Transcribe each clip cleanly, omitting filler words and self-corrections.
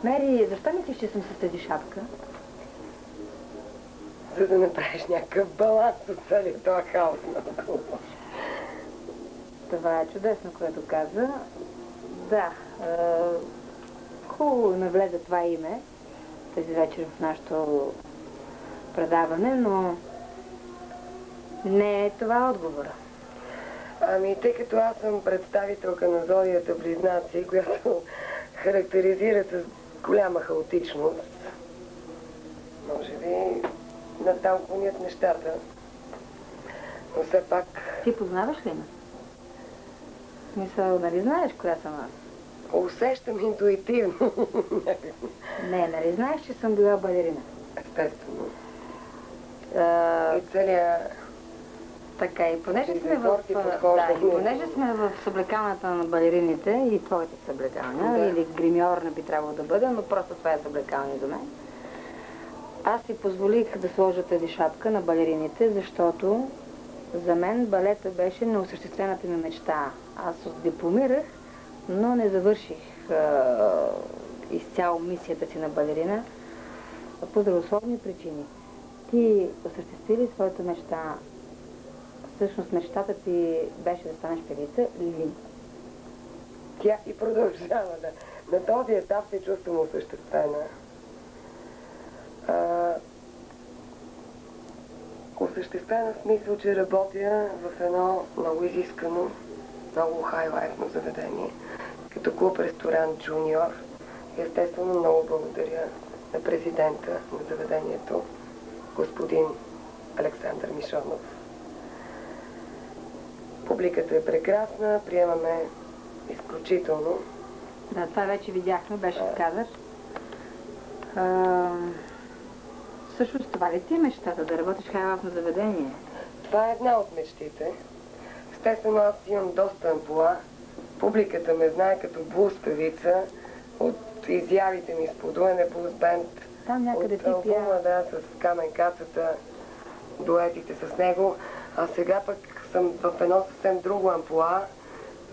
Мери, защо мислиш, че съм с тази шапка? За да направиш някакъв баланс от целият този хаос. Това е чудесно, което каза. Да, хубаво навлезе това име тази вечер в нашето предаване, но не е това отговора. Ами, тъй като аз съм представителка на зодията Близнаци, която характеризира с голяма хаотичност, може би натам клонят нещата. Но все пак... Ти познаваш ли ме? Мисля, нали знаеш коя съм аз? Усещам интуитивно. Не, нали знаеш, че съм била балерина? Естествено. И целият... Така, и понеже сме в съблекалната на балерините и твоите съблекалня, да. Или гримьорна би трябвало да бъде, но просто това е съблекалня до мен. Аз си позволих да сложа тази шапка на балерините, защото за мен балета беше неосъществената ми мечта. Аз дипломирах, но не завърших изцяло мисията си на балерина по здравословни причини. Ти осъществи ли своята мечта? Всъщност мечтата ти беше да станеш певица ли? Тя и продължава да. На този етап се чувствам осъществена. Осъществена в смисъл, че работя в едно много изискано, много хайлайтно заведение, като клуб-ресторант Джуниор. Естествено, много благодаря на президента на заведението, господин Александър Мишонов. Публиката е прекрасна, приемаме изключително. Да, това вече видяхме, беше в кадър. Всъщност това ли ти е мечтата, да работиш в хайлайтно заведение? Това е една от мечтите. Естествено, аз имам доста ампула. Публиката ме знае като блуз певица, от изявите ми с Подуене блуз бенд, там някъде от албума, да, с Камен Кацата, дуетите с него. А сега пък съм в едно съвсем друго ампула,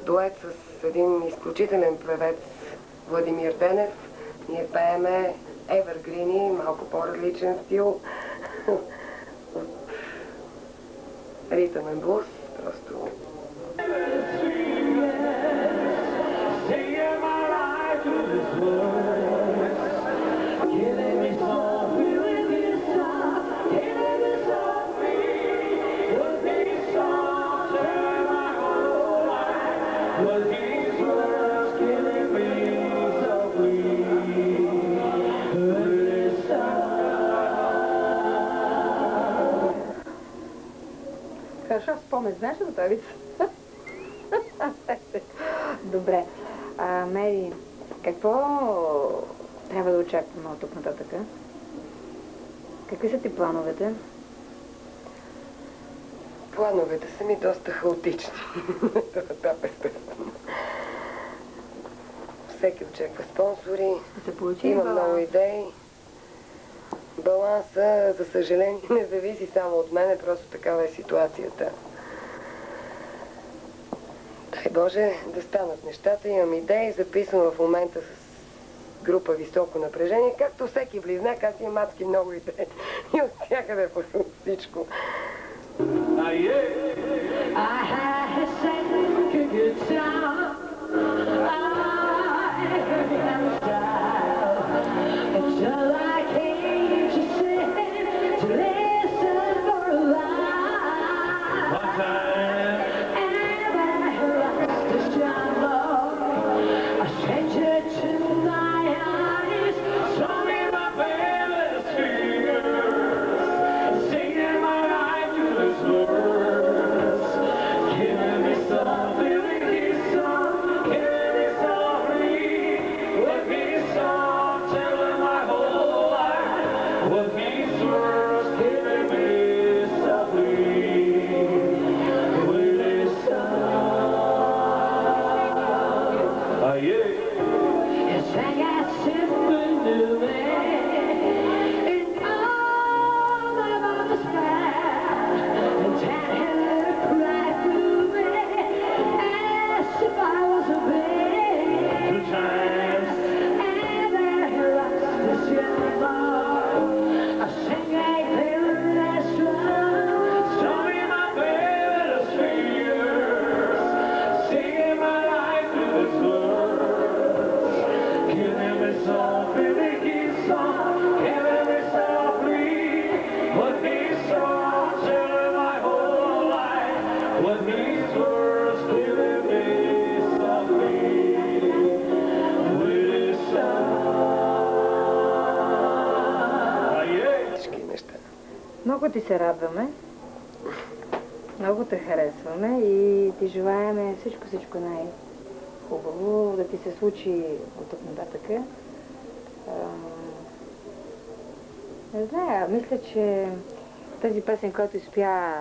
дует с един изключителен певец Владимир Денев. Ние пееме евергрини, малко по-различен стил от ритъмен блуз, просто... Хорошо спомен, знаеш ли за това вид? Добре. Мери, какво трябва да очакваме от тук нататък? Какви са ти плановете? Плановете са ми доста хаотични. Това естествено. Всеки очаква спонсори. Има много идеи. Баланса, за съжаление, не зависи само от мене, просто такава е ситуацията. Дай Боже да станат нещата. Имам идеи, записвам в момента с група високо напрежение. Както всеки близнак, аз имам адски много идеи. И от всякъде по всичко. Много ти се радваме, много те харесваме и ти желаеме всичко най-хубаво да ти се случи от тук нататък. Не знае, мисля, че тази песен, която изпя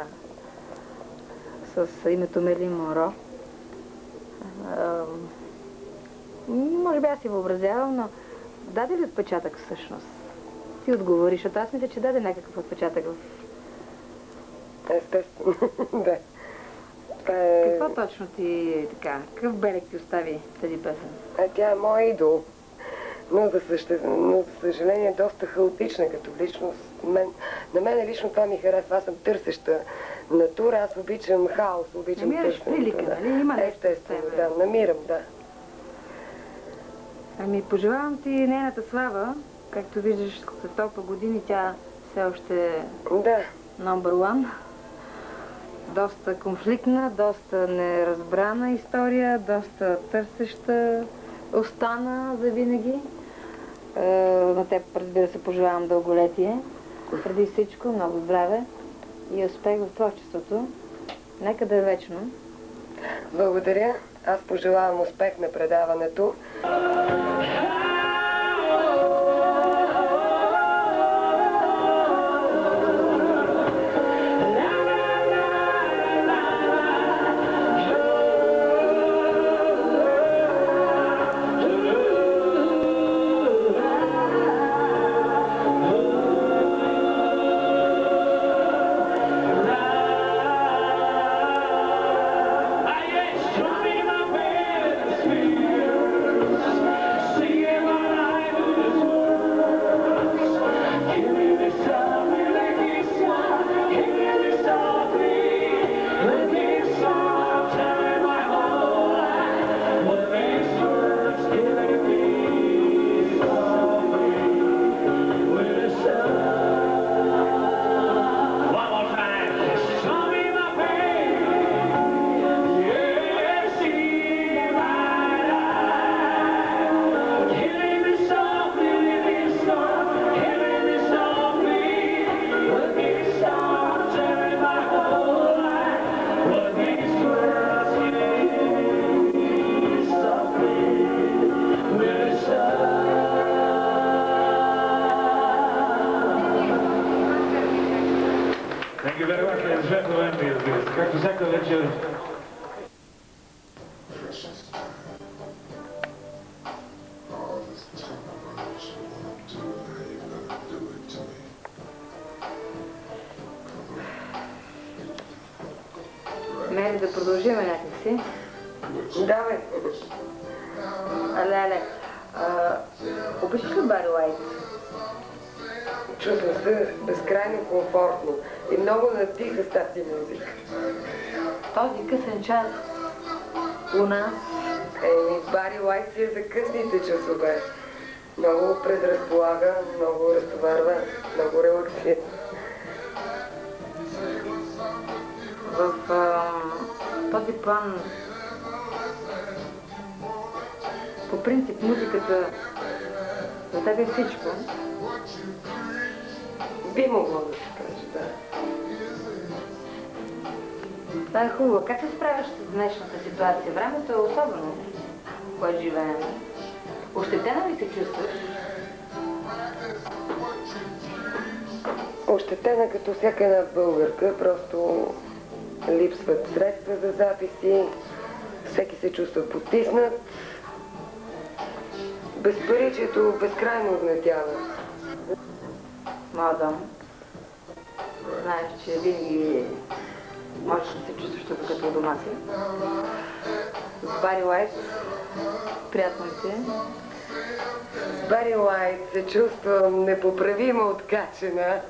с името Мерлин Монро, може би аз си въобразявам, но даде ли отпечатък всъщност? Ти отговори, защото аз мисля, че даде някакъв отпечатък в... Естествено, да. Какво точно ти така? Какъв белег ти остави тази песен? Тя е мой идол. Но за съжаление е доста хаотична като личност. На мен лично това ми харесва. Аз съм търсеща натура, аз обичам хаос, обичам намираш прилика, нали? Има нещо. Естествено, да, намирам, да. Ами, пожелавам ти нейната слава. Както виждаш, след толкова години тя все още е номер 1. Доста конфликтна, доста неразбрана история, доста търсеща остана за винаги. На теб, разбира се, пожелавам дълголетие. Преди всичко, много здраве и успех в творчеството. Нека да е вечно. Благодаря. Аз пожелавам успех на предаването. Както всяка вечер. Мели, да продължим някакси. Давай. Але. Обичаш ли Бари Уайт? Чувствам се безкрайно комфортно и много натиха с тази музика. Този късен час у нас. Бари Уайт си е за късните часове. Много предразполага, много разтоварва, много релаксира. В този план, по принцип, музиката за теб е всичко. Би могло да се каже, да. Това е хубаво. Как се справяш с днешната ситуация? Времето е особено, в което живеем. Ощетена ли се чувстваш? Ощетена като всяка една българка, просто липсват средства за записи, всеки се чувства потиснат. Безпаричието безкрайно огнетява. Моя дом. Знаеш, че винаги можеш да се чувстваш тук като у дома си. С Бари Уайт, приятно ти е. С Бари Уайт се чувствам непоправимо откачена.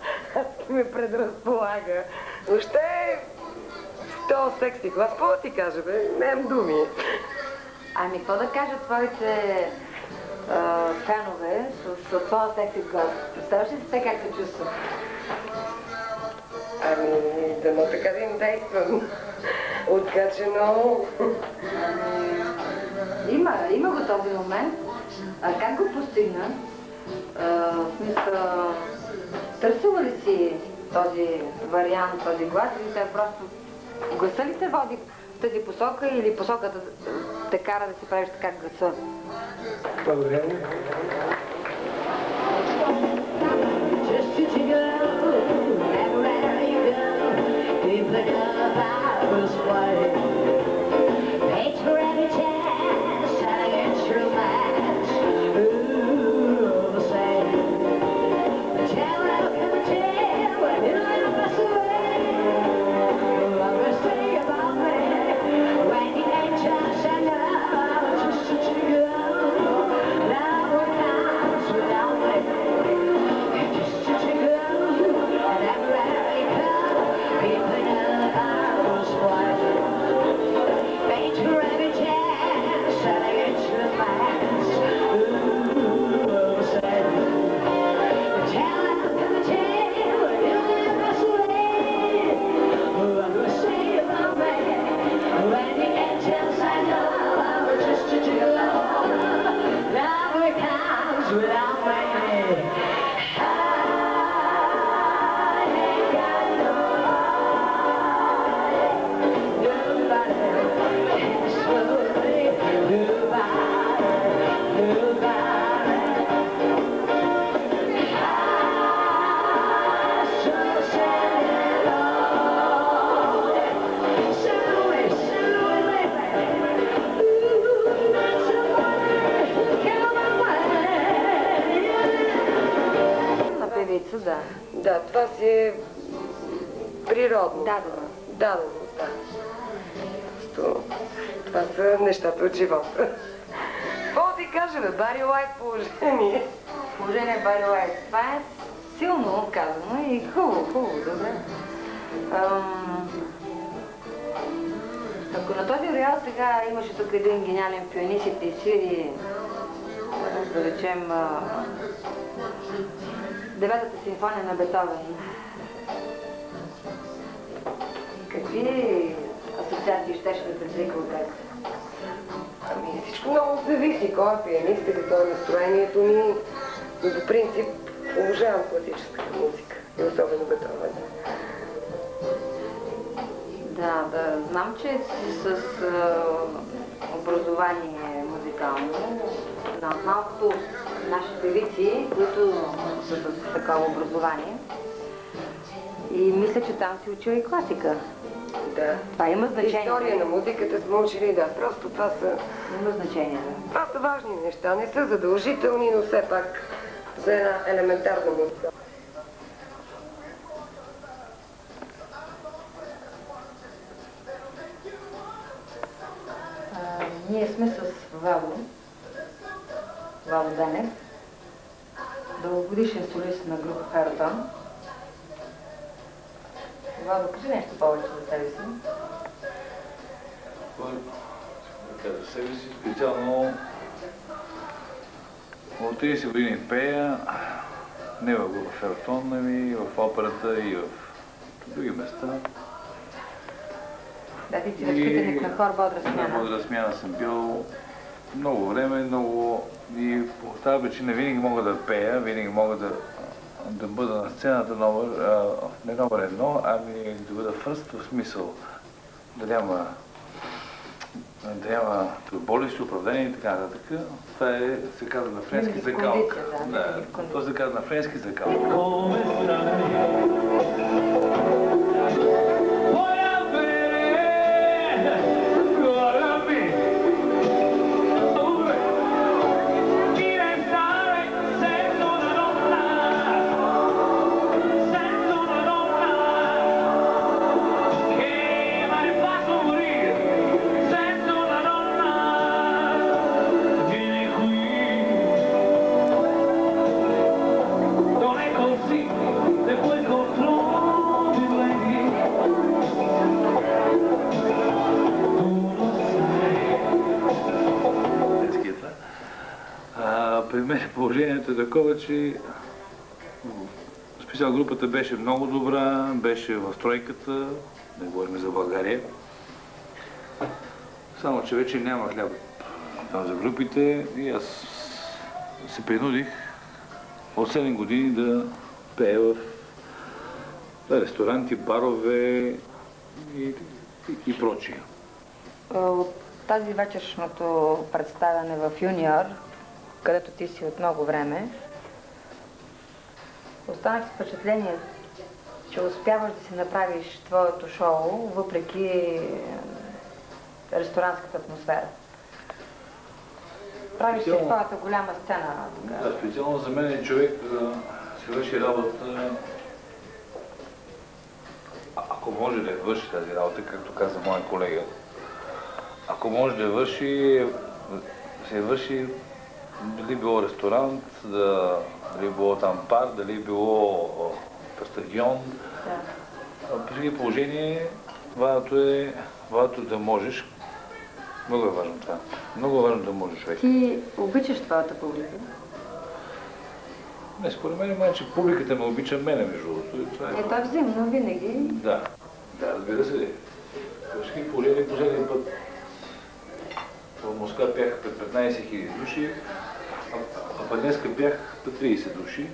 Ме предразполага. Въобще то секси клас, какво да ти кажа, бе? Нямам думи. Ами, какво да кажат твоите фенове с твоя секси глас? Представяш ли си те как се чувстват? Ами, дано така да им действам. Откачено. Има го този момент. Как го постигна? В смисъл, търсила ли си този вариант, този глас, или те просто гласа ли те води в тази посока, или посоката те кара да си правиш така гласа? Благодаря. Да, това си е природно. Дадено. Дадено, да. Това са нещата от живота. Какво ти кажа, бе? Бари Лайт положение. Положение Бари Лайт. Това е силно казано и хубаво, добре. Ако на този реал сега имаше тук един гениален пианист и ти свири, да речем, Деветата симфония на Бетовен. Какви асоциации щеше да предизвика от теб? Ами всичко много зависи. Кой е пианист, какво е настроението ни. Но по принцип обожавам класическата музика. И особено Бетовен. Да, знам, че с образование музикално, една от малкото наши певици, които са с такова образование. И мисля, че там си учила и класика. Да. Това има значение. История на музиката сме учили, да. Просто това са... Има значение, да. Това са важни неща. Не са задължителни, но все пак за една елементарна музика. Ние сме с Вало Денев, дългогодишен солист на група Харатон. Вало, кажи нещо повече за себе си. За себе си, специално от 30 години пея, не в група Харатон, ами в операта и в други места. Да, ти си възпитаник на хор Бодра смяна. На Бодра смяна съм бил много време, и по тази причина винаги мога да пея, винаги мога да бъда на сцената не номер едно, ами да бъда фръст, в смисъл да няма болести, оправдания и така нататък. Това се казва на френски закалка. Да, това се казва на френски закалка. При мен положението е такова, че специално групата беше много добра, беше в тройката, да говорим за България. само че вече няма хляб за групите и аз се принудих от 7 години да пея в ресторанти, барове и прочие. От тази вечершното представяне в Юниор, където ти си от много време, останах с впечатление, че успяваш да си направиш твоето шоу, въпреки ресторанската атмосфера. Правиш си твоята голяма сцена. Да, специално за мен човек си върши работа, ако може да върши тази работа, както каза моя колега. Ако може да върши, се върши дали било ресторант, дали било там бар, дали било стадион. Да. При всички положение, важното е да можеш. Много е важно това. Много е важно да можеш човек. Ти обичаш твоята публика? Не, според мен май, че публиката ме обича мене, между другото. Това е взаимно винаги. Да, разбира се. При всички положения последния път в Москва бях пред 15 000 души, а пък днеска бях пред 30 души.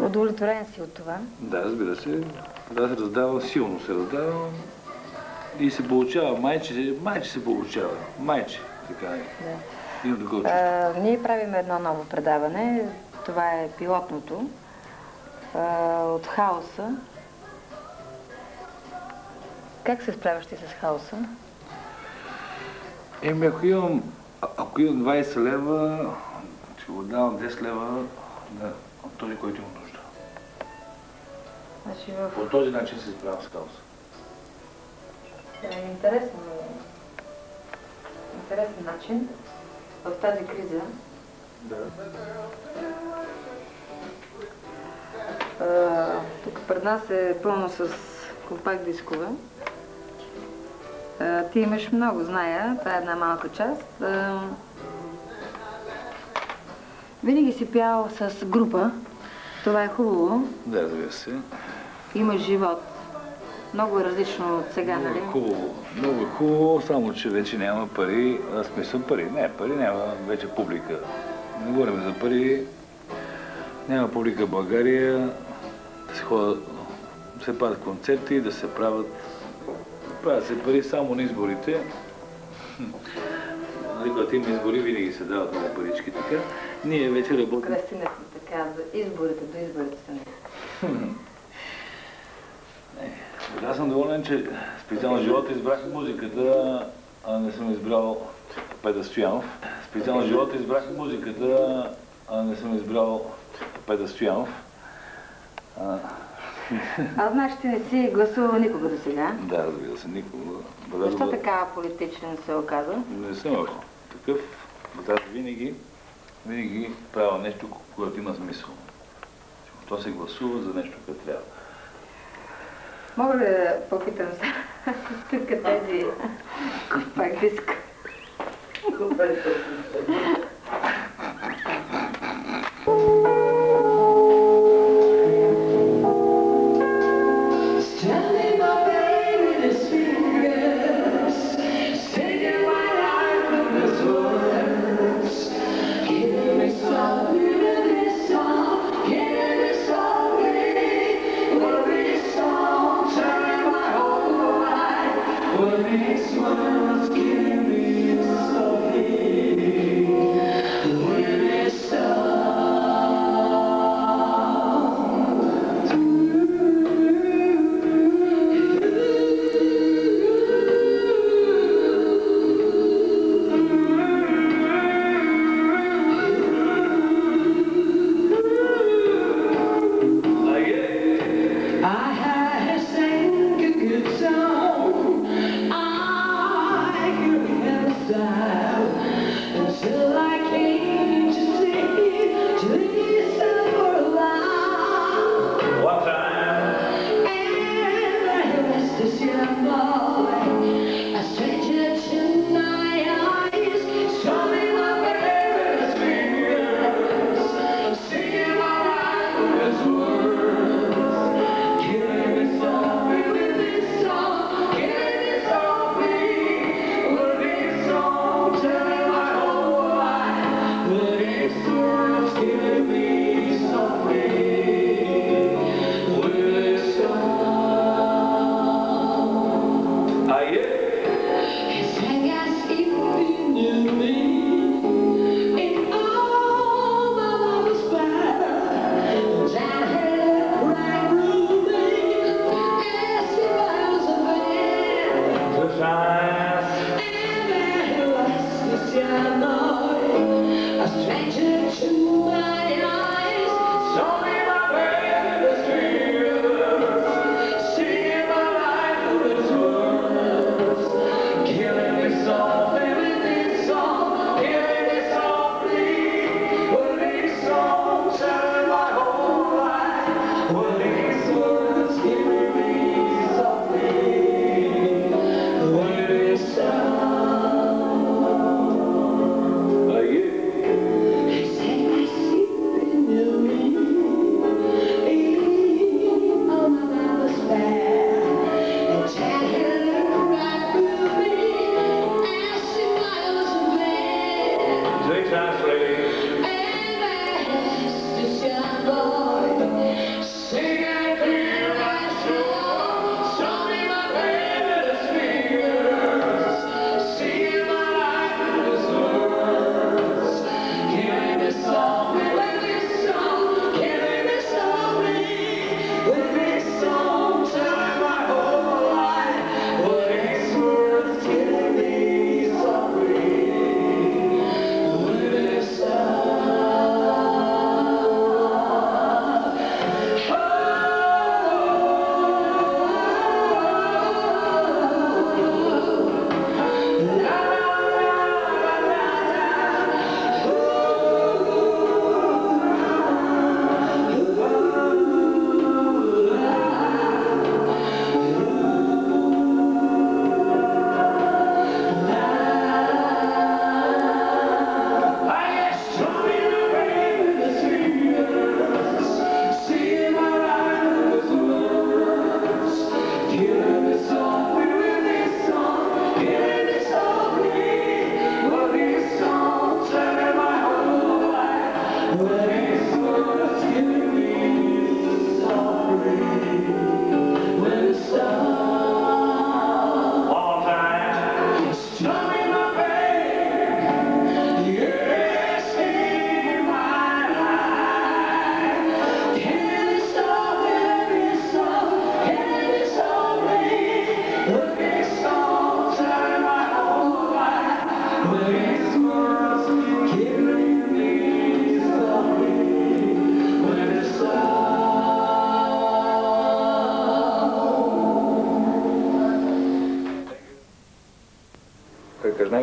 Удовлетворен си от това? Да, разбира се. Да, се раздава, силно се раздава и се получава. Майче се получава. Майче, така е. Да. Имам такова чувство. Ние правим едно ново предаване. Това е пилотното. От хаоса. Как се справяш ти с хаоса? Ако имам 20 лева, ще го давам 10 лева на този, който има нужда. Значи по този начин се справям с хаоса. Интересен начин в тази криза. Да. Тук пред нас е пълно с компакт дискове. Ти имаш много, зная, това е една малка част. Винаги си пял с група. Това е хубаво. Да, разбира се. Имаш живот. Много е различно от сега, нали? Много е хубаво, само че вече няма пари. Смисъл пари. Не, пари няма вече публика. Не говорим за пари. Няма публика в България. Да се ходят, да се правят концерти, да се правят се пари само на изборите. Когато има избори, винаги се дават много парички, така. Ние вече работим... Красина така, за изборите, до изборите са не. Аз съм доволен, че специално живота избрах музиката, а не съм избрал Петър Стоянов. Специално живота избрах музиката, а не съм избрал Петър Стоянов. Знаеш, ти не си гласувал никога до сега? Да, разбира се, никога. Защо така политичен се оказа? Не съм такъв. Винаги правя нещо, което има смисъл. То се гласува за нещо, което трябва. Мога ли да попитам се? Тук тези компакт диск. What makes one give me softly?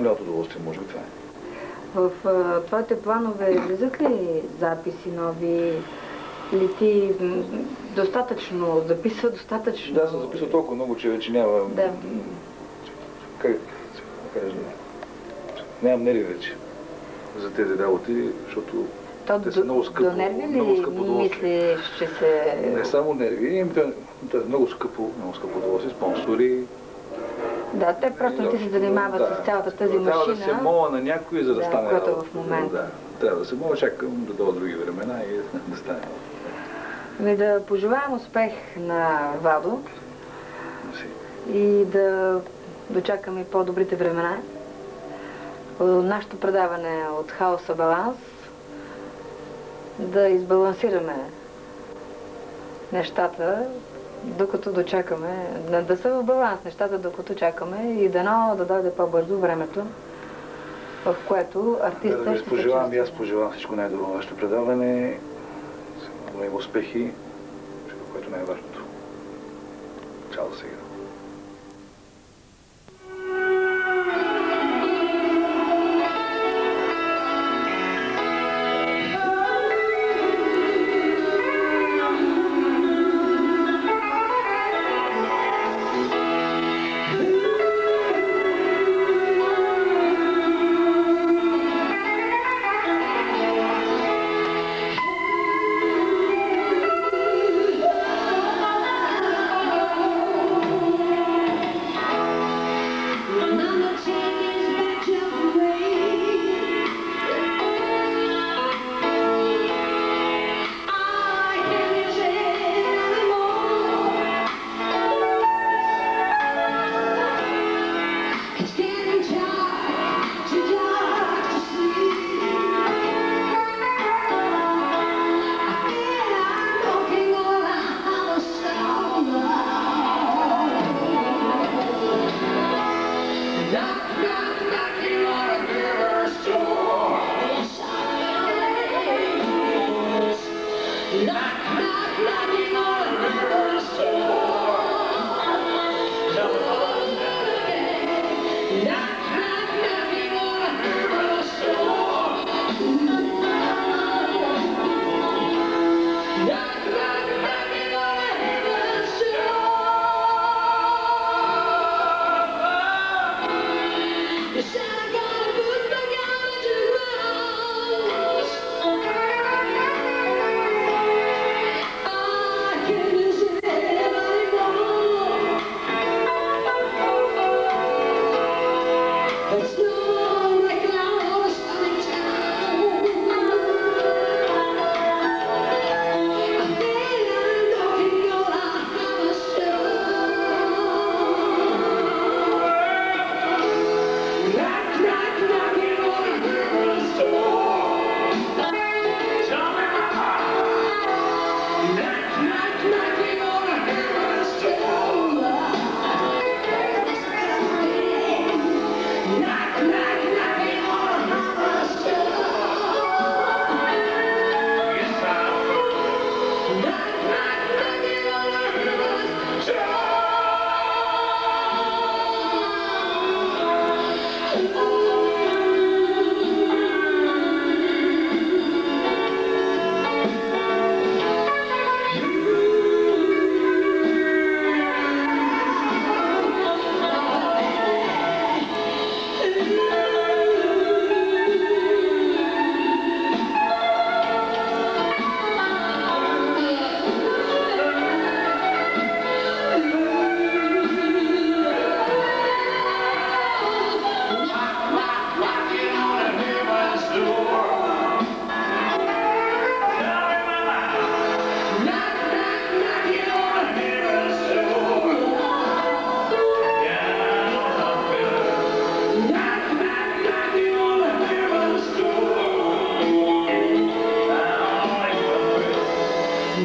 най-голямото удоволствие, може би това е. В твоите планове влизат ли записи нови? Или ти достатъчно записва, достатъчно? Да, съм записал толкова много, че вече няма... Да. Как да кажа? Нямам нерви вече за тези работи, защото те са много скъпо. До нерви ли мислиш, че се... Не само нерви, това е много скъпо удоволствие, спонсори. Да, те просто не ти се занимават с цялата тази машина. Трябва да се моля на някой, за да стане което работа. в момента. Да, трябва да се моля, чакам да дойдат други времена и да стане работа. Да пожелаем успех на Владо и да дочакаме по-добрите времена. Нашето предаване от Хаоса Баланс да избалансираме нещата, докато дочакаме, да са в баланс нещата, докато чакаме и дано да дойде по-бързо времето, в което артистът ще се пожелавам и аз пожелавам всичко най-добро на вашето предаване, много успехи, което е най-важното. Чао до сега.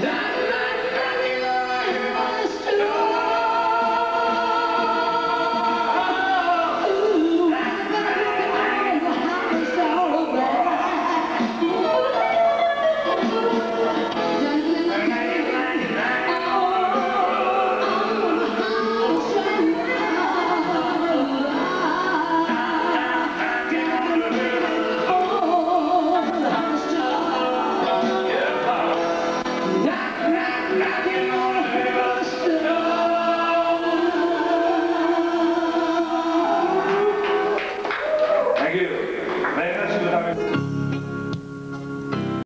That